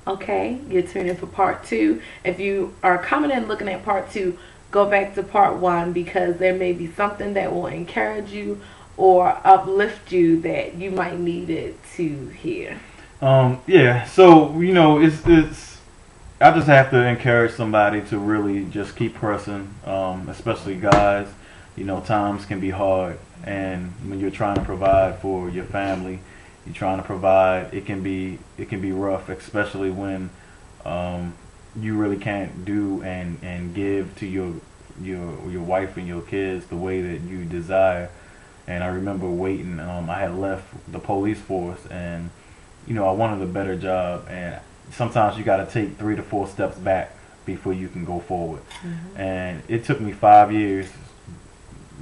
Okay, you're tuning in for part 2. If you are coming in looking at part 2, go back to part 1 because there may be something that will encourage you or uplift you that you might need it to hear. Yeah, so it's I just have to encourage somebody to really just keep pressing, especially guys. Times can be hard, and when you're trying to provide for your family, you're trying to provide. It can be rough, especially when you really can't do and give to your wife and your kids the way that you desire. And I remember waiting. I had left the police force, and I wanted a better job. And sometimes you got to take 3 to 4 steps back before you can go forward. Mm-hmm. And it took me 5 years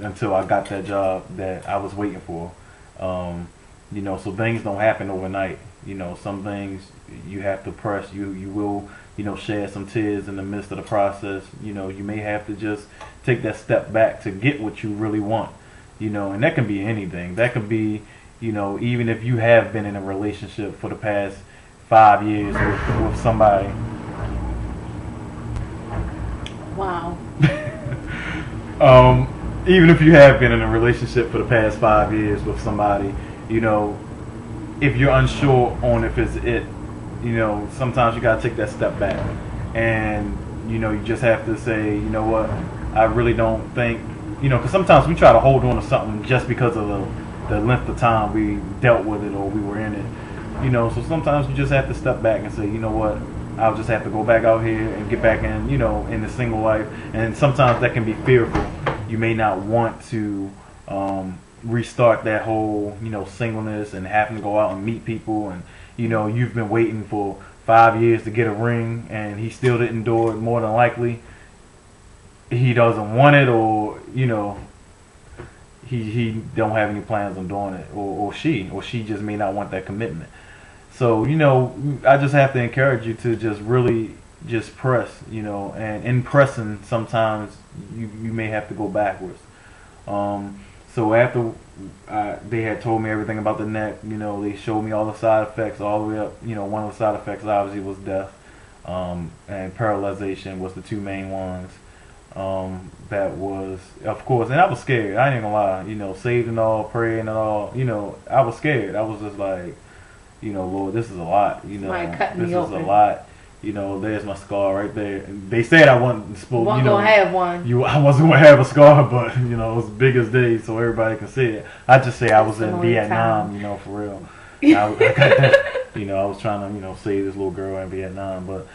until I got that job that I was waiting for. So things don't happen overnight. Some things you have to press. You will, shed some tears in the midst of the process. You may have to just take that step back to get what you really want. And that can be anything. That could be, even if you have been in a relationship for the past 5 years with somebody. Wow. Even if you have been in a relationship for the past 5 years with somebody, if you're unsure on if it's it, sometimes you gotta take that step back, and you just have to say, you know what, I really don't think, because sometimes we try to hold on to something just because of the length of time we dealt with it or we were in it, so sometimes you just have to step back and say, you know what, I'll just have to go back out here and get back in, in the single life. And sometimes that can be fearful. You may not want to restart that whole, singleness and having to go out and meet people. And, you've been waiting for 5 years to get a ring and he still didn't do it. More than likely, he doesn't want it, or, he don't have any plans on doing it. Or she just may not want that commitment. So, I just have to encourage you to just really just press, and in pressing, sometimes you may have to go backwards. So after they had told me everything about the neck, they showed me all the side effects all the way up. One of the side effects obviously was death, and paralyzation was the 2 main ones. That was, of course, and I was scared. I ain't gonna lie, saved and all, praying and all, I was scared. I was just like, Lord, this is a lot. This is a lot. There's my scar right there. And they said I wasn't supposed. Gonna have one. I wasn't gonna have a scar, but it was big as day, so everybody can see it. I just say I was in Vietnam, for real. I was trying to, save this little girl in Vietnam, but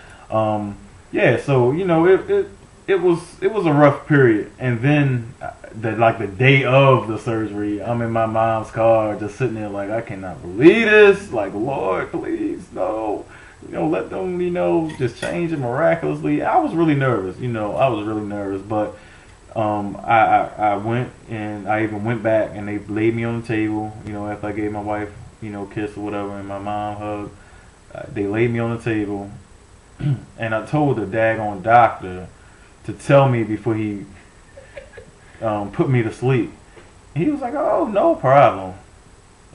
yeah. So it was a rough period, and then the day of the surgery, I'm in my mom's car, just sitting there like, I cannot believe this. Like, Lord, please, no. Let them, just change it miraculously. I was really nervous. But I went, and I even went back, and they laid me on the table. After I gave my wife, kiss or whatever, and my mom hug, they laid me on the table, and I told the daggone doctor to tell me before he put me to sleep. And he was like, "Oh, no problem."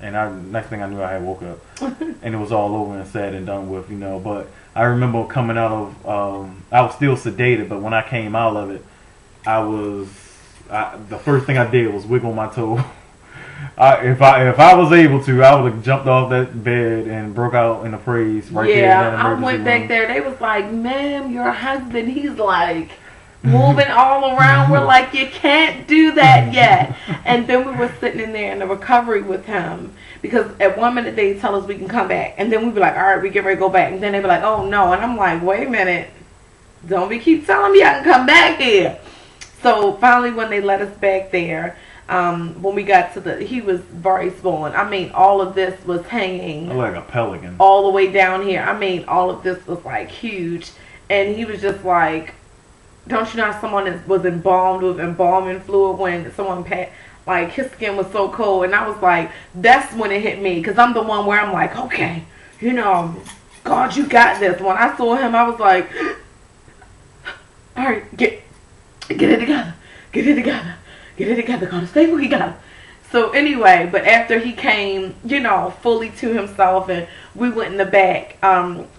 And next thing I knew, I had woke up, and it was all over and said and done with, But I remember coming out of, I was still sedated, but when I came out of it, the first thing I did was wiggle my toe. If I was able to, I would have jumped off that bed and broke out in a praise right there. Yeah, I went back there. They was like, "Ma'am, your husband," he's like moving all around. We're like, "You can't do that yet." And then we were sitting in there in the recovery with him, because at 1 minute they tell us we can come back, and then we'd be like, "All right, we get ready to go back," and then they'd be like, "Oh no," and I'm like, "Wait a minute, don't be keep telling me I can come back here." So finally, when they let us back there, when we got to he was very swollen. I mean, all of this was hanging like a pelican all the way down here. I mean, all of this was like huge, and he was just like, don't you know how someone was embalmed with embalming fluid when someone like his skin was so cold? And I was like, that's when it hit me, because I'm the one where I'm like, okay, God, you got this. When I saw him, I was like, all right, get it together, get it together, get it together. Gonna stay where he got. So anyway, but after he came, fully to himself, and we went in the back,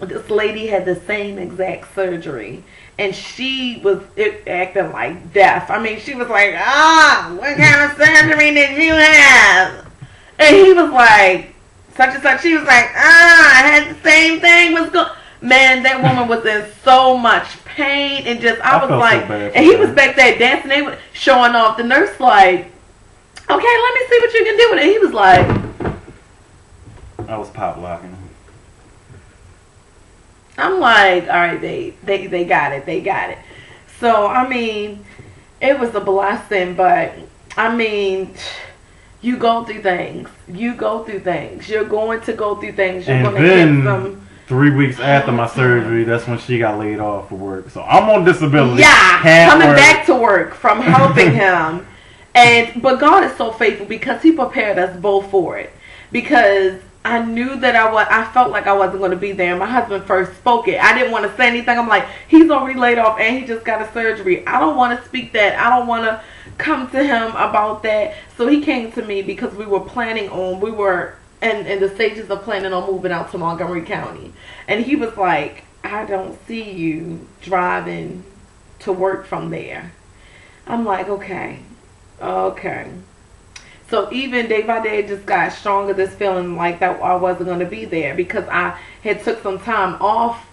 this lady had the same exact surgery, and she was acting like death. I mean, she was like, what kind of surgery did you have? And he was like, such and such. She was like, I had the same thing. What's going? Man, that woman was in so much pain, and I was like, so and he was back there dancing. They were showing off. The nurse like, okay, let me see what you can do with it. He was like, I was pop locking him. I'm like, all right, they got it. They got it. So, I mean, it was a blessing, but, I mean, you go through things. You go through things. You're going to go through things. You're going to get some. 3 weeks after my surgery, that's when she got laid off for work. So, I'm on disability. Yeah, coming back to work from helping him. But God is so faithful because he prepared us both for it. Because I knew that I felt like I wasn't going to be there. My husband first spoke it. I didn't want to say anything. I'm like, he's already laid off and he just got a surgery. I don't want to speak that. I don't want to come to him about that. So he came to me because we were in the stages of planning on moving out to Montgomery County. And he was like, I don't see you driving to work from there. I'm like, okay. So even day by day, it just got stronger, this feeling like that I wasn't going to be there, because I had took some time off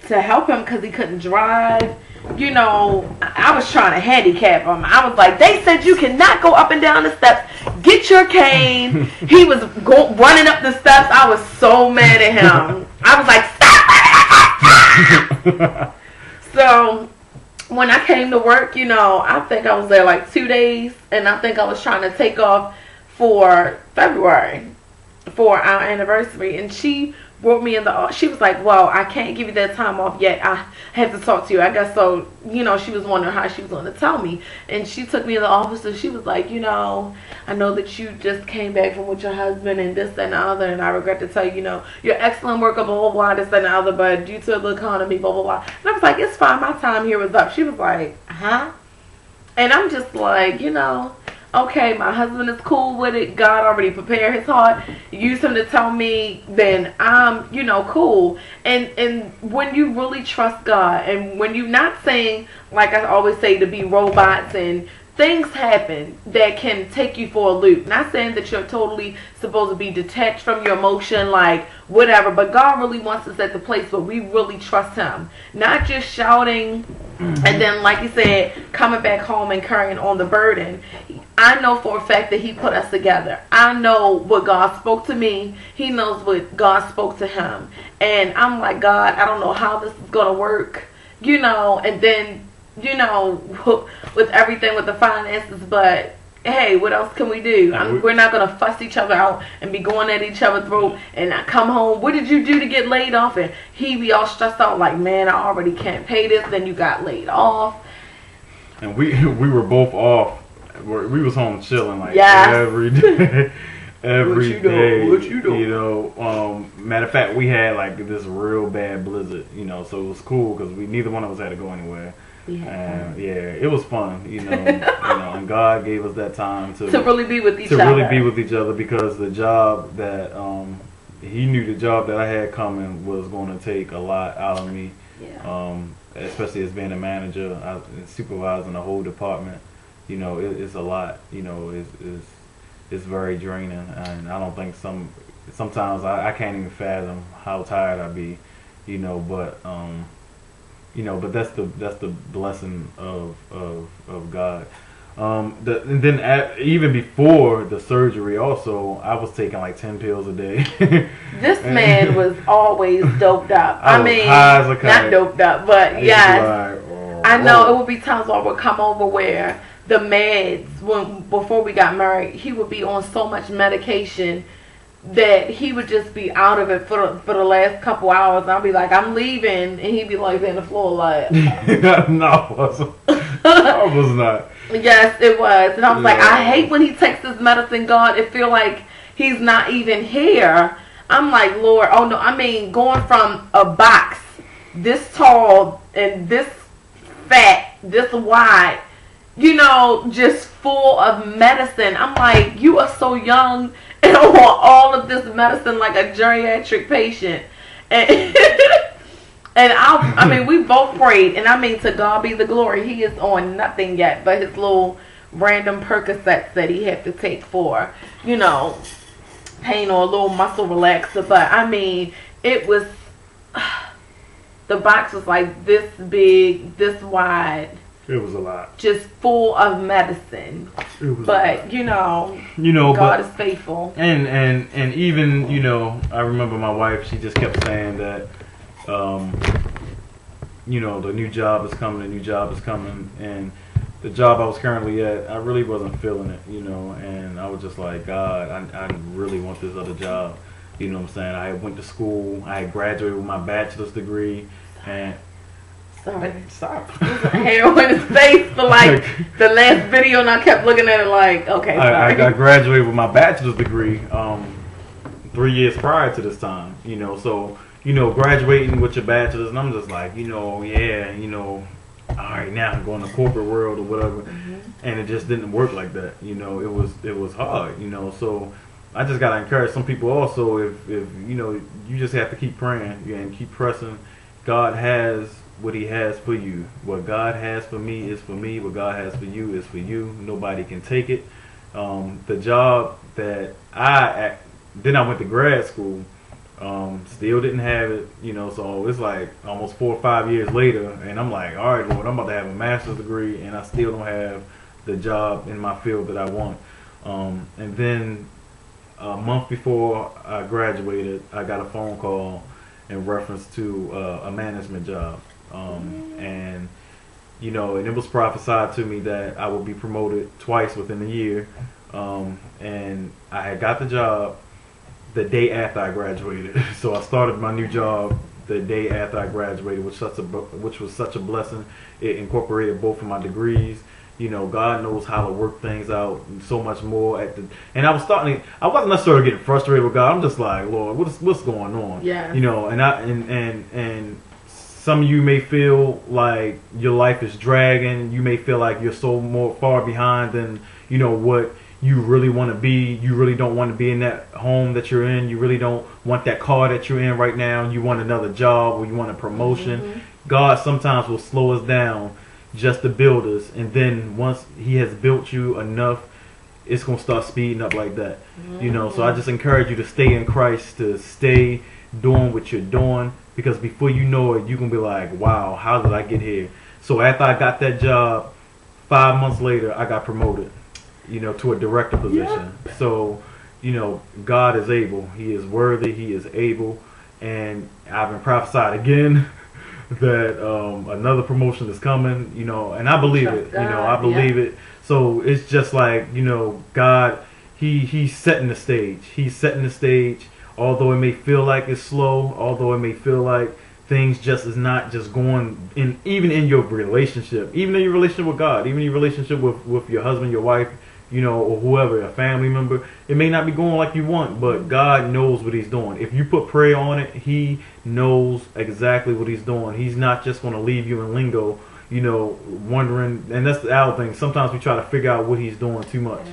to help him because he couldn't drive. I was trying to handicap him. I was like, they said you cannot go up and down the steps. Get your cane. He was running up the steps. I was so mad at him. I was like, stop. So when I came to work, I think I was there like 2 days, and I think I was trying to take off for February for our anniversary, and she brought me in she was like, well, I can't give you that time off yet. I have to talk to you. I guess so, she was wondering how she was going to tell me. And she took me in the office, and she was like, I know that you just came back from with your husband and this, that, and the other, and I regret to tell you, you're excellent worker, blah, blah, blah, this, that, and the other, but due to the economy, blah, blah, blah. And I was like, it's fine. My time here was up. She was like, huh? And I'm just like, okay, my husband is cool with it. God already prepared his heart. Use him to tell me, then I'm, cool. And when you really trust God, and when you're not saying, like I always say, to be robots, and things happen that can take you for a loop. Not saying that you're totally supposed to be detached from your emotion, like whatever, but God really wants us at the place where we really trust him. Not just shouting and then, like you said, coming back home and carrying on the burden. I know for a fact that he put us together. I know what God spoke to me. He knows what God spoke to him. And I'm like, God, I don't know how this is going to work, and then, with everything with the finances, but hey, what else can we do? We're not going to fuss each other out and be going at each other's throat, and I come home, what did you do to get laid off? And he be all stressed out like, man, I already can't pay this, then you got laid off. And we were both off. We was home chilling like every day. Every day. What you doing? Matter of fact, we had like this real bad blizzard, so it was cool because neither one of us had to go anywhere. And it was fun, and God gave us that time to really be with each other. Because the job that he knew the job that I had coming was going to take a lot out of me. Especially as being a manager, supervising the whole department. It's a lot. It's very draining, and I don't think sometimes I can't even fathom how tired I be. But that's the blessing of God. And then even before the surgery, also I was taking like 10 pills a day. This man was always doped up. I mean, high as a kite. Not doped up, but yes, I know it would be times where I would come over where the meds, before we got married, he would be on so much medication that he would just be out of it for the last couple hours, and I'll be like, I'm leaving, and he'd be like on the floor like, no, I was not. Yes, it was. And I was like, I hate when he takes his medicine, God. It feel like he's not even here. I'm like, Lord, oh no. I mean, going from a box this tall and this fat, this wide, you know, just full of medicine. I'm like, you are so young and on all of this medicine like a geriatric patient. And and I mean, we both prayed, and I mean, to God be the glory. He is on nothing yet but his little random Percocets that he had to take for, you know, pain or a little muscle relaxer. But I mean, it was, the box was like this big, this wide. It was a lot. Just full of medicine. It was but you know, God is faithful. And even, you know, I remember my wife, she just kept saying that, you know, the new job is coming, the new job is coming, and the job I was currently at, I really wasn't feeling it, you know, and I was just like, God, I really want this other job, you know what I'm saying? I went to school, I had graduated with my bachelor's degree, and sorry, stop. Hair on his face for like the last video, and I kept looking at it like, okay, sorry. I graduated with my bachelor's degree 3 years prior to this time, you know, so, you know, graduating with your bachelor's, and I'm just like, you know, yeah, you know, all right, now I'm going to corporate world or whatever, and it just didn't work like that, you know. It was hard, you know. So I just gotta encourage some people also, if you know, you just have to keep praying and keep pressing. God has what He has for you. What God has for me is for me. What God has for you is for you. Nobody can take it. The job that then I went to grad school. Still didn't have it, you know, so it's like almost 4 or 5 years later, and I'm like, all right, Lord, I'm about to have a master's degree, and I still don't have the job in my field that I want. And then a month before I graduated, I got a phone call in reference to a management job, and you know, and it was prophesied to me that I would be promoted twice within a year, and I had got the job the day after I graduated. So I started my new job the day after I graduated, which was such a blessing. It incorporated both of my degrees. You know, God knows how to work things out and so much more. And I wasn't necessarily getting frustrated with God. I'm just like, Lord, what's going on? Yeah. You know, and some of you may feel like your life is dragging. You may feel like you're so more far behind than, you know, what you really want to be. You really don't want to be in that home that you're in. You really don't want that car that you're in right now. You want another job, or you want a promotion. God sometimes will slow us down just to build us, and then once He has built you enough, it's gonna start speeding up like that. You know, so I just encourage you to stay in Christ, to stay doing what you're doing, because before you know it, you're gonna be like, wow, how did I get here? So after I got that job, 5 months later, I got promoted, you know, to a director position. So, you know, God is able. He is worthy. He is able. And I've been prophesied again that another promotion is coming, you know, and I believe it. You know, I believe it. So it's just like, you know, God, He's setting the stage. He's setting the stage. Although it may feel like it's slow, although it may feel like things just is not just going in, even in your relationship, even in your relationship with God, even in your relationship with your husband, your wife, you know, or whoever, a family member, it may not be going like you want, but God knows what He's doing. If you put prayer on it, He knows exactly what He's doing. He's not just going to leave you in lingo, you know, wondering. And that's the other thing. Sometimes we try to figure out what He's doing too much.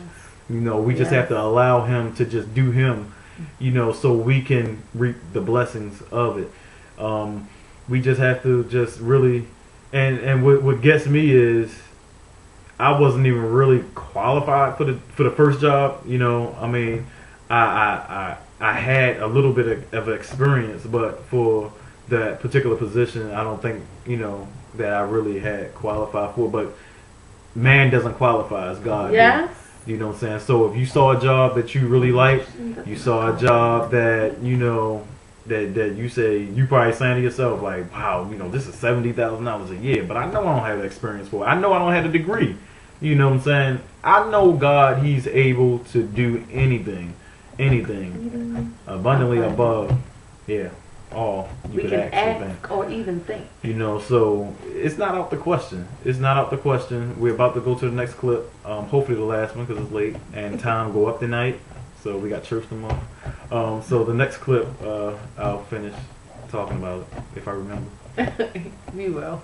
You know, we just have to allow Him to just do Him, you know, so we can reap the blessings of it. We just have to just really, and what gets me is, I wasn't even really qualified for the first job. You know, I mean, I had a little bit of experience, but for that particular position, I don't think, you know, that I really had qualified for. But man doesn't qualify, as God does. You know what I'm saying? So if you saw a job that you really liked, you saw a job that, you know, that you say, you probably saying to yourself like, wow, you know, this is $70,000 a year, but I know I don't have the experience for it. I know I don't have the degree. You know what I'm saying? I know God, He's able to do anything, abundantly above, all you could ask or even think. You know, so it's not out the question. It's not out the question. We're about to go to the next clip. Hopefully the last one, because it's late and time go up tonight. So we got church tomorrow. So the next clip, I'll finish talking about it if I remember. You will.